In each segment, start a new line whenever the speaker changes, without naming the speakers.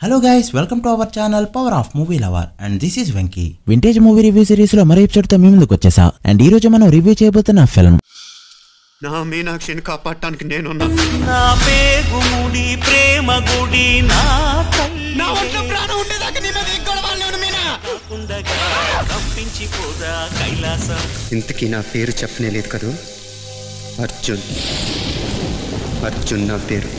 Hello guys, welcome to our channel Power of Movie Lover and this is Venky. Vintage movie review series లో మరో episode తో మీ ముందుకు వచ్చేసా and ఈ రోజు మనం రివ్యూ చేయబోతున్న ఫిల్మ్
నా మీనాక్షిని కాపాడటానికి నేనున్నా.
నా పేగుముడి ప్రేమ గుడి నా
నా ఒంట్లో ప్రాణం ఉండేదాకా నీ మీద గొడవలు మీనా
కుండగా కంపించిపోదా కైలాసం.
ఇంతకీ నా పేరు చెప్పనే లేదు కదూ. అర్జున్ నా పేరు.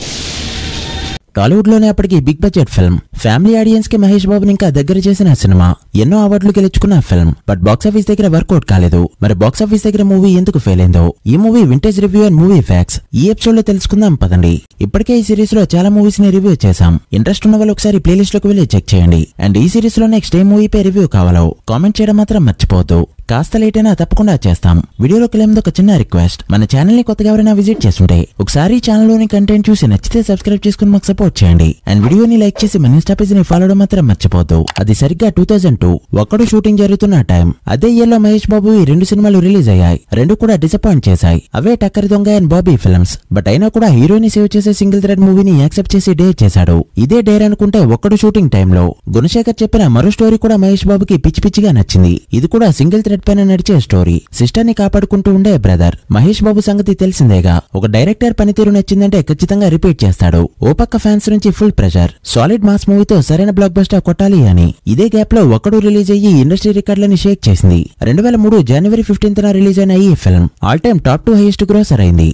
టాలీవుడ్ లోనే అప్పటికి big budget film, family audience కి మహేష్ బాబుని ఇంకా దగ్గర చేసిన సినిమా, ఎన్నో అవార్డులు గెలుచుకున్న ఫిల్మ్. బట్ బాక్సాఫీస్ దగ్గర వర్కౌట్ కాలేదు. మరి బాక్సాఫీస్ దగ్గర మూవీ ఎందుకు ఫెయిల్ అయిందో ఈ movie vintage review and movie facts ఈ ఎపిసోడ్ లో తెలుసుకుందాం పదండి. ఇప్పటికే ఈ సిరీస్ లో చాలా మూవీస్ ని రివ్యూ చేశాం. ఇంట్రెస్ట్ ఉన్న వాళ్ళు ఒకసారి ప్లేలిస్ట్ లోకి వెళ్ళి చెక్ చేయండి. అండ్ ఈ సిరీస్ లో నెక్స్ట్ ఏ మూవీ పై రివ్యూ కావాలో కామెంట్ చేయడం మాత్రం మర్చిపోవద్దు. కాస్త లేట్ అయినా తప్పకుండా చేస్తాం. వీడియోలోకి వెళ్ళే ముందు ఒక చిన్న రిక్వెస్ట్, మన ఛానల్ ని కొత్తగా ఎవరైనా విజిట్ చేస్తుంటే ఒకసారి ఛానల్ లోని కంటెంట్ చూసి నచ్చితే సబ్స్క్రైబ్ చేసుకుని మాకు సపోర్ట్ చేయండి. అండ్ వీడియోని లైక్ చేసి మన ఇన్స్టా పేజ్ ని ఫాలో అవడం మాత్రం మర్చిపోవద్దు. అది సరిగ్గా 2002 ఒక్కడు షూటింగ్ జరుగుతున్న టైం. అదే ఇయర్ లో మహేష్ బాబు ఈ రెండు సినిమాలు రిలీజ్ అయ్యాయి. రెండు కూడా డిసప్పాయింట్ చేశాయి. అవే టక్కరి దొంగ అండ్ బాబీ ఫిల్మ్స్. బట్ అయినా కూడా హీరోని సేవ్ చేసే సింగిల్ థ్రెడ్ మూవీని యాక్సెప్ట్ చేసి డేర్ చేశాడు. ఇదే డేర్ అనుకుంటే ఒక్కడు షూటింగ్ టైంలో గుణశేఖర్ చెప్పిన మరో స్టోరీ కూడా మహేష్ బాబుకి పిచ్చి పిచ్చిగా నచ్చింది. ఇది కూడా సింగిల్ థ్రెడ్ పైన నడిచే స్టోరీ. సిస్టర్ ని కాపాడుకుంటూ ఉండే బ్రదర్. మహేష్ బాబు సంగతి తెలిసిందేగా. ఒక డైరెక్టర్ పనితీరు నచ్చిందంటే ఖచ్చితంగా రిపీట్ చేస్తాడు. ఓ పక్క ఫ్యాన్స్ నుంచి ఫుల్ ప్రెషర్, సాలిడ్ మాస్ మూవీతో సరైన బ్లాక్ బస్టర్ కొట్టాలి అని. ఇదే గ్యాప్ లో ఒక్కడు రిలీజ్ అయ్యి ఇండస్ట్రీ రికార్డులని షేక్ చేసింది. 2003 జనవరి 15న రిలీజ్ అయిన ఈ film all time top 2 highest grosser అయింది.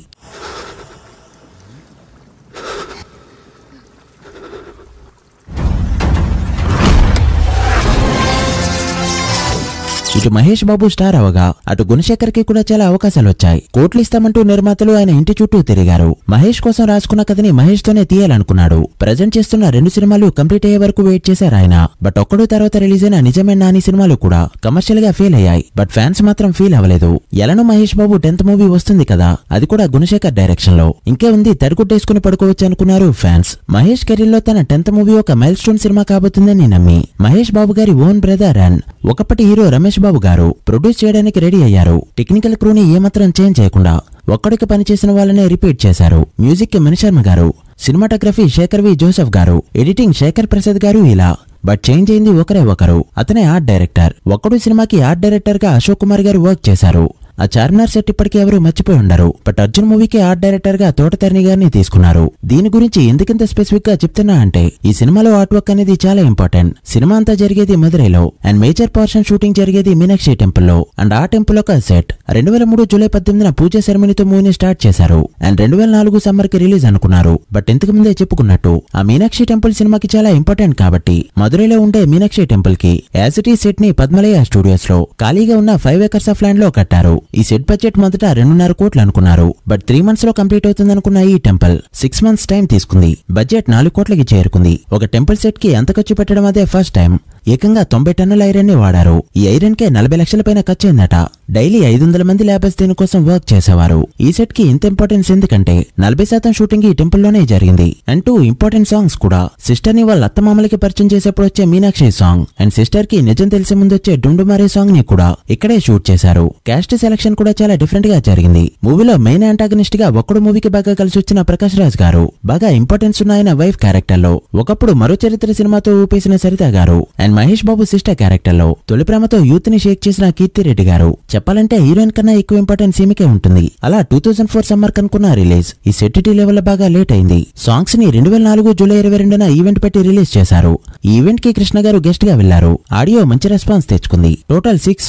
ఇటు మహేష్ బాబు స్టార్ అవగా అటు గుణశేఖర్ కి కూడా చాలా అవకాశాలు వచ్చాయి. కోట్లు ఇస్తామంటూ నిర్మాతలు ఆయన ఇంటి చుట్టూ తిరిగారు. మహేష్ కోసం రాసుకున్న కథని మహేష్ తోనే తీయాలనుకున్నాడు. ప్రజెంట్ చేస్తున్న 2 సినిమాలు కంప్లీట్ అయ్యే వరకు వెయిట్ చేశారు ఆయన. బట్ ఒక్కడు తర్వాత రిలీజ్ అయిన నిజమైన నాని సినిమాలు కూడా కమర్షియల్ గా ఫెయిల్ అయ్యాయి. బట్ ఫ్యాన్స్ మాత్రం ఫీల్ అవ్వలేదు. ఎలానో మహేష్ బాబు 10th మూవీ వస్తుంది కదా, అది కూడా గుణశేఖర్ డైరెక్షన్ లో. ఇంకే ఉంది, తడిగుడ్డేసుకుని పడుకోవచ్చు అనుకున్నారు ఫ్యాన్స్. మహేష్ కెరీర్ లో తన 10th మూవీ ఒక మైల్ స్టోన్ సినిమా కాబోతుందని నమ్మి మహేష్ బాబు గారి ఓన్ బ్రదర్ అండ్ ఒకప్పటి హీరో రమేష్ బాబు గారు ప్రొడ్యూస్ చేయడానికి రెడీ అయ్యారు. టెక్నికల్ క్రూని ఏమాత్రం చేంజ్ చేయకుండా ఒక్కడికి పనిచేసిన వాళ్ళనే రిపీట్ చేశారు. మ్యూజిక్ కి మణిశర్మ గారు, సినిమాటోగ్రఫీ శేఖర్ వి జోసెఫ్ గారు, ఎడిటింగ్ శేఖర్ ప్రసాద్ గారు. ఇలా బట్ చేంజ్ అయింది ఒకరే ఒకరు, అతనే ఆర్ట్ డైరెక్టర్. ఒక్కడు సినిమాకి ఆర్ట్ డైరెక్టర్ గా అశోక్ కుమార్ గారు వర్క్ చేశారు. ఆ చార్మినార్ సెట్ ఇప్పటికీ ఎవరు మర్చిపోయి ఉండరు. బట్ అర్జున్ మూవీకి ఆర్ట్ డైరెక్టర్ గా తోటతరణి గారిని తీసుకున్నారు. దీని గురించి ఎందుకంత స్పెసిఫిక్ గా చెప్తున్నా అంటే ఈ సినిమాలో ఆర్ట్ వర్క్ అనేది చాలా ఇంపార్టెంట్. సినిమా అంతా జరిగేది మదురైలో అండ్ మేజర్ పోర్షన్ షూటింగ్ జరిగేది మీనాక్షి టెంపుల్ లో. అండ్ ఆ టెంపుల్ ఒక సెట్. 2003 జూలై 18న పూజ సెరమనీతో మూవీని స్టార్ట్ చేశారు. అండ్ 2004 సమ్మర్ కి రిలీజ్ అనుకున్నారు. బట్ ఇంతకు ముందే చెప్పుకున్నట్టు ఆ మీనాక్షి టెంపుల్ సినిమాకి చాలా ఇంపార్టెంట్ కాబట్టి మదురైలో ఉండే మీనాక్షి టెంపుల్ కి యాజ్ ఇట్ ఈజ్ సెట్ ని పద్మలయ స్టూడియోస్ లో ఖాళీగా ఉన్న 5 acres ఆఫ్ ల్యాండ్ లో కట్టారు. ఈ సెట్ బడ్జెట్ మొదట 2.5 కోట్లు అనుకున్నారు. బట్ 3 months లో కంప్లీట్ అవుతుందనుకున్న ఈ టెంపుల్ 6 months టైం తీసుకుంది. బడ్జెట్ 4 కోట్లకి చేరుకుంది. ఒక టెంపుల్ సెట్ కి అంత ఖర్చు పెట్టడం అదే ఫస్ట్ టైం. ఏకంగా 90 టన్నుల ఐరన్ ని వాడారు. ఈ ఐరన్ కే 40 లక్షల పైన ఖర్చు అయిందట. డైలీ 500 మంది లేబర్స్ దీనికోసం వర్క్ చేసేవారు. ఈ సెట్ కి ఇంత ఇంపార్టెన్స్ ఎందుకంటే 40% షూటింగ్ ఈ టెంపుల్ లోనే జరిగింది. అండ్ 2 ఇంపార్టెంట్ సాంగ్స్ కూడా. సిస్టర్ ని వాళ్ళ అత్తమామలకి పరిచయం చేసేప్పుడు వచ్చే మీనాక్షి సాంగ్ అండ్ సిస్టర్ కి నిజం తెలిసే ముందు వచ్చే డుండుమారే సాంగ్ ని కూడా ఇక్కడే షూట్ చేశారు. క్యాస్ట్ సెలక్షన్ కూడా చాలా డిఫరెంట్ గా జరిగింది. మూవీలో మెయిన్ యాంటాగనిస్ట్ గా ఒక్కడు మూవీకి బాగా కలిసి వచ్చిన ప్రకాష్ రాజ్ గారు, బాగా ఇంపార్టెన్స్ ఉన్న ఆయన వైఫ్ క్యారెక్టర్ లో ఒకప్పుడు మరో చరిత్ర సినిమాతో ఊపేసిన సరిత గారు and Mahesh Babu sister character లో తొలి ప్రేమతో యూత్ ని షేక్ చేసిన కీర్తి రెడ్డి గారు. చెప్పాలంటే హీరోయిన్ కన్నా ఎక్కువ ఇంపార్టెన్స్ ఈమెకే ఉంటుంది. అలా 2004 సమ్మర్ కనుకున్న రిలీజ్ ఈ సెట్ లెవెల్ బాగా లేట్ అయింది. సాంగ్స్ ని 2004 జూలై 22న ఈవెంట్ పెట్టి రిలీజ్ చేశారు. ఈ ఈవెంట్ కి కృష్ణ గారు గెస్ట్ గా వెళ్లారు. ఆడియో మంచి రెస్పాన్స్ తెచ్చుకుంది. టోటల్ 6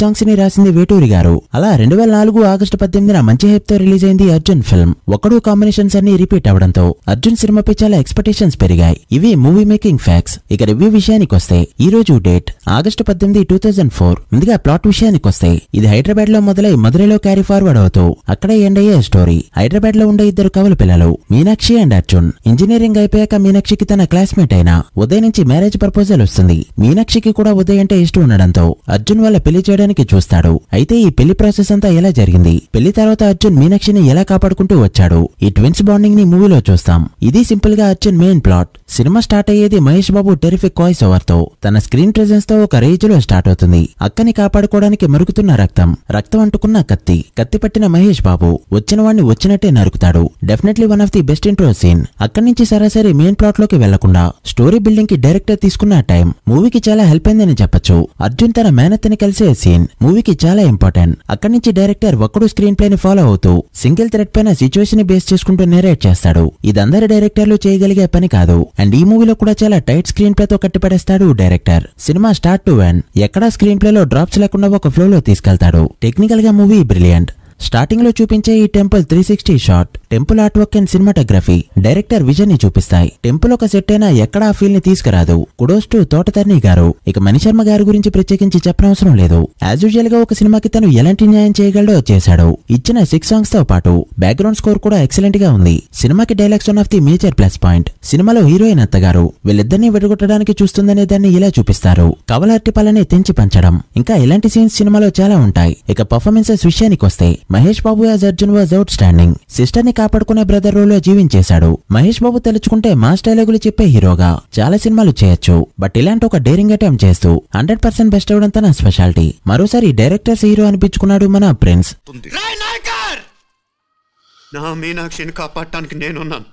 సాంగ్స్ ని రాసింది వేటూరి గారు. అలా 2004 ఆగస్టు 18న మంచి హైప్ తో రిలీజ్ అయింది అర్జున్ ఫిల్మ్. ఒక్కడు కాంబినేషన్స్ అన్ని రిపీట్ అవడంతో అర్జున్ సినిమాపై చాలా ఎక్స్పెక్టేషన్స్ పెరిగాయి. ఇవి మూవీ మేకింగ్ ఫ్యాక్ట్స్. ఇక రివ్యూ విషయానికి వస్తే ఈ రోజు డేట్ ఆగస్టు 18, 2004. ముందుగా ప్లాట్ విషయానికి వస్తే ఇది హైదరాబాద్ లో మొదలై మదురైలో క్యారీ ఫార్వర్డ్ అవుతూ అక్కడే ఎండ్ అయ్యే స్టోరీ. హైదరాబాద్ లో ఉండే 2 కవల పిల్లలు మీనాక్షి అండ్ అర్జున్. ఇంజనీరింగ్ అయిపోయాక మీనాక్షికి తన క్లాస్మేట్ అయిన ఉదయ్ నుంచి మ్యారేజ్ ప్రపోజల్ వస్తుంది. మీనాక్షికి కూడా ఉదయ్ అంటే ఇష్టం ఉండడంతో అర్జున్ వాళ్ళ పెళ్లి చేయడానికి చూస్తాడు. అయితే ఈ పెళ్లి ప్రాసెస్ అంతా ఎలా జరిగింది, పెళ్లి తర్వాత అర్జున్ మీనాక్షిని ఎలా కాపాడుకుంటూ వచ్చాడు, ఈ ట్విన్స్ బాండింగ్ ని మూవీలో చూస్తాం. ఇది సింపుల్ గా Arjun main plot. Cinema start అయ్యేది Mahesh Babu terrific voice over తో. తన స్క్రీన్ ప్రెజెన్స్ తో ఒక రేంజ్ లో స్టార్ట్ అవుతుంది. అక్కని కాపాడుకోవడానికి మరుగుతున్న రక్తం అంటుకున్న కత్తి పట్టిన మహేష్ బాబు వచ్చిన వాడిని వచ్చినట్టే నరుకుతాడు. Definitely one of the best intro scene. అక్కడి నుంచి సరాసరి మెయిన్ ప్లాట్ లోకి వెళ్లకుండా స్టోరీ బిల్డింగ్ కి డైరెక్టర్ తీసుకున్న టైం మూవీకి చాలా హెల్ప్ అయిందని చెప్పొచ్చు. అర్జున్ తన మేనత్తని కలిసే సీన్ మూవీకి చాలా ఇంపార్టెంట్. అక్కడి నుంచి డైరెక్టర్ ఒక్కడు స్క్రీన్ ప్లే ని ఫాలో అవుతూ సింగిల్ థ్రెడ్ పైన సిచ్యువేషన్ ని బేస్ చేసుకుంటూ నేరేట్ చేస్తాడు. ఇది అందరి డైరెక్టర్లు చేయగలిగే పని కాదు. అండ్ ఈ మూవీలో కూడా చాలా టైట్ స్క్రీన్ ప్లే తో కట్టిపడేస్తాడు డైరెక్టర్. సినిమా స్టార్ట్ టు ఎండ్ ఎక్కడా స్క్రీన్ ప్లే లో డ్రాప్స్ లేకుండా ఒక ఫ్లో లో తీసుకెళ్తాడు. టెక్నికల్ గా మూవీ బ్రిలియంట్. స్టార్టింగ్ లో చూపించే ఈ temple 360 shot, temple art work and cinematography director vision ని చూపిస్తాయి. టెంపుల్ ఒక సెట్ అయినా ఎక్కడా ఆ ఫీల్ ని తీసుకురాదు. కుడోస్ టు తోటతర్ని గారు. ఇక మణిశర్మ గారి గురించి ప్రత్యేకించి చెప్పనవసరం లేదు. యాజ్ యూజువల్ గా ఒక సినిమాకి తను ఎలాంటి న్యాయం చేయగలడో చేశాడు. ఇచ్చిన 6 సాంగ్స్ తో పాటు బ్యాక్గ్రౌండ్ స్కోర్ కూడా ఎక్సలెంట్ గా ఉంది. సినిమాకి dialogues one of the major plus point. సినిమాలో హీరోయిన్ అత్తగారు వీళ్ళిద్దరినీ విడగొట్టడానికి చూస్తుందనే దాన్ని ఇలా చూపిస్తారు. కవలర్టిపాలని తెంచి పంచడం, ఇంకా ఇలాంటి సీన్స్ సినిమాలో చాలా ఉంటాయి. ఇక పర్ఫార్మెన్సెస్ విషయానికి వస్తే Mahesh Babu as Arjun was outstanding. Sister ని కాపాడుకునే బ్రదర్ రోల్ లో జీవించేశాడు. మహేష్ బాబు తలుచుకుంటే మాస్ డైలాగులు చెప్పే హీరోగా చాలా సినిమాలు చేయొచ్చు. బట్ ఇలాంటి ఒక డేరింగ్ అటెంప్ట్ చేస్తూ 100% బెస్ట్ అవడం తన స్పెషాలిటీ. మరోసారి డైరెక్టర్స్ హీరో అనిపించుకున్నాడు మన ప్రిన్స్.
నా మీనాక్షిని కాపాడటానికి నేనున్నాను.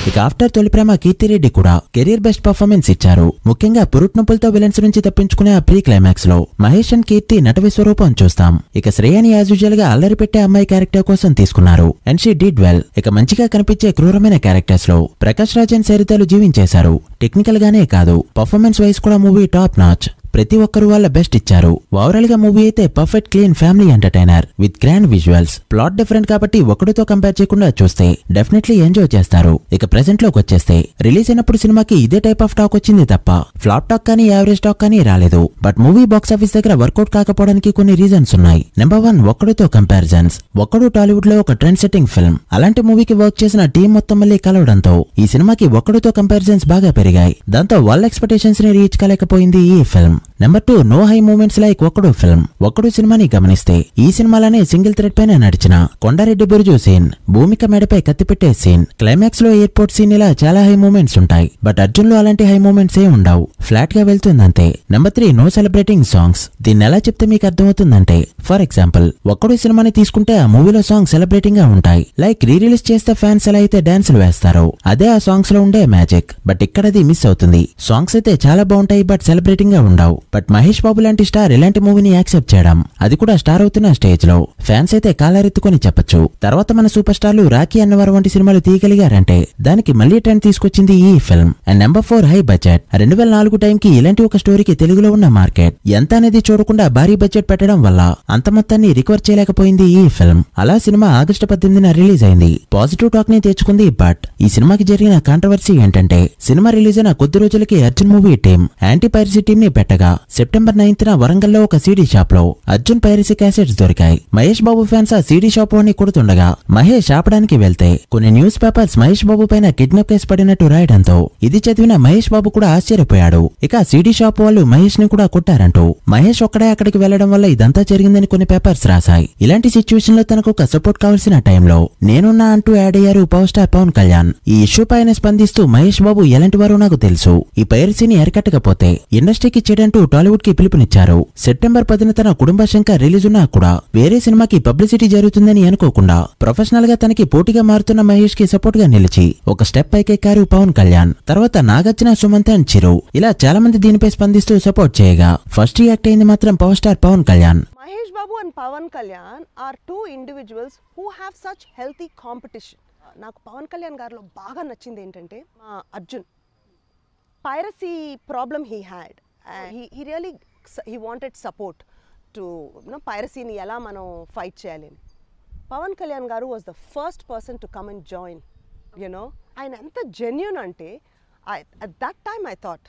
ఇక ఆఫ్టర్ తొలి ప్రేమ కీర్తిరెడ్డి కూడా కెరీర్ బెస్ట్ పర్ఫార్మెన్స్ ఇచ్చారు. ముఖ్యంగా పురుట్ నొప్పులతో విలన్స్ నుంచి తప్పించుకునే ఆ ప్రీ క్లైమాక్స్ లో మహేష్ అండ్ కీర్తి నట విశ్వరూపం చూస్తాం. ఇక శ్రేయాని యాజ్ యూజువల్ గా అల్లరి పెట్టే అమ్మాయి క్యారెక్టర్ కోసం తీసుకున్నారు. And she did well. ఇక మంచిగా కనిపించే క్రూరమైన క్యారెక్టర్స్ లో ప్రకాష్ రాజ్ అండ్ సరితలు జీవించేశారు. టెక్నికల్ గానే కాదు, పర్ఫార్మెన్స్ వైజ్ కూడా మూవీ టాప్ నాచ్. ప్రతి ఒక్కరు వాళ్ళ బెస్ట్ ఇచ్చారు. ఓవరాల్ గా మూవీ అయితే perfect clean family entertainer with grand visuals. Plot different కాబట్టి ఒకటితో కంపేర్ చేయకుండా చూస్తే డెఫినెట్లీ ఎంజాయ్ చేస్తారు. ఇక ప్రెసెంట్ లోకి వచ్చేస్తే రిలీజ్ అయినప్పుడు సినిమాకి ఇదే టైప్ ఆఫ్ టాక్ వచ్చింది తప్ప ఫ్లాప్ టాక్ కానీ యావరేజ్ టాక్ కానీ రాలేదు. బట్ మూవీ బాక్స్ ఆఫీస్ దగ్గర వర్కౌట్ కాకపోవడానికి కొన్ని రీజన్స్ ఉన్నాయి. నెంబర్ 1, ఒక్కడితో కంపారిజన్స్. ఒక్కడు టాలీవుడ్ లో ఒక ట్రెండ్ సెట్టింగ్ ఫిల్మ్. అలాంటి మూవీకి వర్క్ చేసిన టీం మొత్తం మళ్ళీ కలవడంతో ఈ సినిమాకి ఒక్కడితో కంపారిజన్స్ బాగా పెరిగాయి. దాంతో వాళ్ళ ఎక్స్పెక్టేషన్స్ ని రీచ్ కాలేకపోయింది ఈ film. Number 2, no high moments like Okkadu film. Okkadu సినిమాని గమనిస్తే ఈ సినిమాలోనే సింగిల్ థ్రెడ్ పైన నడిచిన కొండారెడ్డి బురుజు సీన్, భూమిక మెడపై కత్తి పెట్టే సీన్, క్లైమాక్స్ లో ఎయిర్పోర్ట్ సీన్ ఇలా చాలా హై మూమెంట్స్ ఉంటాయి. బట్ అర్జున్ లో అలాంటి హై మూమెంట్స్ ఏ ఉండవు. ఫ్లాట్ గా వెళ్తుందంతే. Number 3, no celebrating songs. దీన్ని ఎలా చెప్తే మీకు అర్థమవుతుందంటే, ఫర్ ఎగ్జాంపుల్ ఒక్కడు సినిమాని తీసుకుంటే ఆ మూవీలో సాంగ్స్ సెలబ్రేటింగ్ గా ఉంటాయి. లైక్ రీ రిలీజ్ చేస్తే ఫ్యాన్స్ ఎలా అయితే డాన్సులు వేస్తారో అదే ఆ సాంగ్స్ లో ఉండే మ్యాజిక్. బట్ ఇక్కడ అది మిస్ అవుతుంది. సాంగ్స్ అయితే చాలా బాగుంటాయి బట్ సెలబ్రేటింగ్ గా ఉండవు. బట్ మహేష్ బాబు లాంటి స్టార్ ఇలాంటి మూవీని యాక్సెప్ట్ చేయడం, అది కూడా స్టార్ అవుతున్న స్టేజ్ లో ఫ్యాన్స్ అయితే కాలరెత్తుకొని చెప్పొచ్చు. తర్వాత మన సూపర్ స్టార్లు రాఖీ అన్నవారు వంటి సినిమాలు తీయగలిగారంటే దానికి మళ్లీ ట్రెండ్ తీసుకొచ్చింది ఈ film. And number 4, high budget. 2004 time కి ఇలాంటి ఒక స్టోరీకి తెలుగులో ఉన్న మార్కెట్ ఎంత అనేది చూడకుండా భారీ బడ్జెట్ పెట్టడం వల్ల అంత మొత్తాన్ని రికవర్ చేయలేకపోయింది ఈ ఫిల్మ్. అలా సినిమా ఆగస్టు 18న రిలీజ్ అయింది. పాజిటివ్ టాక్ ని తెచ్చుకుంది. బట్ ఈ సినిమాకి జరిగిన కాంట్రవర్సీ ఏంటంటే, సినిమా రిలీజ్ అయిన కొద్ది రోజులకి Arjun movie team anti piracy team ని పెట్టగా సెప్టెంబర్ 9న వరంగల్లో ఒక సీడీ షాప్ లో అర్జున్ పైరసీ క్యాసెట్స్ దొరికాయి. మహేష్ బాబు ఫ్యాన్స్ ఆ సీడీ షాప్ వాడిని కొడుతుండగా మహేష్ ఆపడానికి వెళ్తే కొన్ని న్యూస్ పేపర్స్ మహేష్ బాబు పైన కిడ్నాప్ కేసు పడినట్టు రాయడంతో ఇది చదివిన మహేష్ బాబు కూడా ఆశ్చర్యపోయాడు. ఇక సీడీ షాప్ వాళ్ళు మహేష్ ని కూడా కొట్టారంటూ మహేష్ ఒక్కడే అక్కడికి వెళ్లడం వల్ల ఇదంతా జరిగిందని కొన్ని పేపర్స్ రాశాయి. ఇలాంటి సిచ్యువేషన్ లో తనకు ఒక సపోర్ట్ కావాల్సిన టైంలో నేనున్నా అంటూ యాడ్ అయ్యారు పవర్ స్టార్ పవన్ కళ్యాణ్. ఈ ఇష్యూ పైన స్పందిస్తూ మహేష్ బాబు ఎలాంటి వారో నాకు తెలుసు, ఈ పైరసీని అరికట్టకపోతే ఇండస్ట్రీకి చెడంటూ టాలీవుడ్ కి పిలుపునిచ్చారు. సెప్టెంబర్ 10న తన కుటుంబ శంకర్ రిలీజ్ ఉన్నా కూడా వేరే సినిమాకి పబ్లిసిటీ జరుగుతుందని అనుకోకుండా ప్రొఫెషనల్ గా తనకి పోటీగా మారుతున్న మహేష్ కి సపోర్ట్ గా నిలిచి ఒక స్టెప్ పైకెక్కారు పవన్ కళ్యాణ్. తర్వాత నాగార్జున, సుమంత్ అండ్ చిరు ఇలా చాలా మంది దీనిపై స్పందిస్తూ సపోర్ట్ చేయగా ఫస్ట్ రియాక్ట్ అయింది మాత్రం power star Pawan Kalyan.
Mahesh Babu and Pawan Kalyan are two individuals who have such healthy competition. నాకు పవన్ కళ్యాణ్ గారిలో బాగా నచ్చింది ఏంటంటే Arjun piracy problem he had. He really he wanted support to పైరసీని ఎలా మనం ఫైట్ చేయాలి. Pawan Kalyan garu was the first person to come and join. You know ఆయన ఎంత జెన్యూన్ అంటే at that time I thought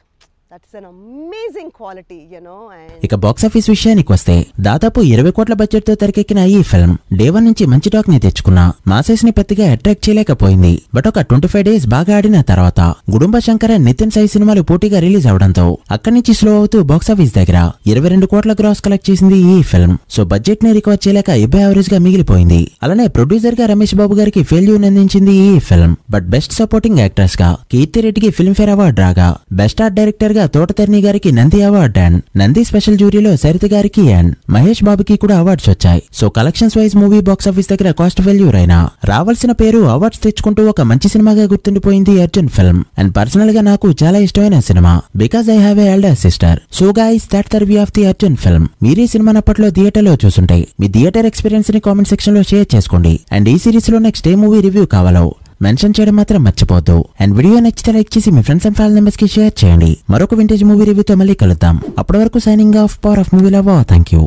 That's an amazing quality, you know. And
ఇక box office విషయానికి వస్తే దాదాపు 20 కోట్ల బడ్జెట్ తో తెరకెక్కిన ఈ ఫిల్మ్ డే 1 నుంచి మంచి టాక్ ని తెచ్చుకున్న మాసెస్ ని పెద్దగా అట్రాక్ట్ చేయలేకపోయింది. బట్ ఒక 25 డేస్ బాగా ఆడిన తర్వాత గుడుంబ శంకర్ అండ్ నితిన్ సాయి సినిమాలు పోటీగా రిలీజ్ అవడంతో అక్కడి నుంచి స్లో అవుతూ బాక్సాఫీస్ దగ్గర 22 కోట్ల గ్రాస్ కలెక్ట్ చేసింది ఈ ఫిల్మ్. సో బడ్జెట్ ని రికవర్ చేయలేక ఎబ్బే యావరేజ్ గా మిగిలిపోయింది. అలానే ప్రొడ్యూసర్ గా రమేష్ బాబు గారికి ఫెయిల్యూర్ అందించింది ఈ film. But best supporting actress గా కీర్తి రెడ్డికి ఫిల్మ్ఫేర్ అవార్డు రాగా, బెస్ట్ ఆర్ట్ డైరెక్టర్ గా తోటతర్ని గారికి Nandi award and Nandi special జ్యూరీలో Saritha గారికి అండ్ మహేష్ బాబుకి కూడా అవార్డ్స్ వచ్చాయి. So collections wise movie box office దగ్గర కాస్ట్ ఫెయిల్యూర్ అయినా రావాల్సిన పేరు అవార్డ్స్ తెచ్చుకుంటూ ఒక మంచి సినిమాగా గుర్తుండిపోయింది అర్జున్ ఫిల్మ్. అండ్ పర్సనల్ గా నాకు చాలా ఇష్టమైన cinema because I have a elder sister. So guys that's the review of the Arjun film. మీరు ఈ సినిమాని అప్పట్లో థియేటర్ లో చూసుంటే మీ థియేటర్ ఎక్స్పీరియన్స్ ని కామెంట్ సెక్షన్ లో షేర్ చేసుకోండి. అండ్ ఈ సిరీస్ లో నెక్స్ట్ ఏ మూవీ రివ్యూ కావాలో మెన్షన్ చేయడం మాత్రం మర్చిపోద్దు. అండ్ వీడియో నచ్చితే లైక్ చేసి మీ ఫ్రెండ్స్ అండ్ ఫ్యామిలీ మెంబర్స్ కి షేర్ చేయండి. మరొక వింటేజ్ మూవీ రివ్యూతో మళ్ళీ కలుద్దాం. అప్పటి వరకు signing off. Power of movie love. Thank you.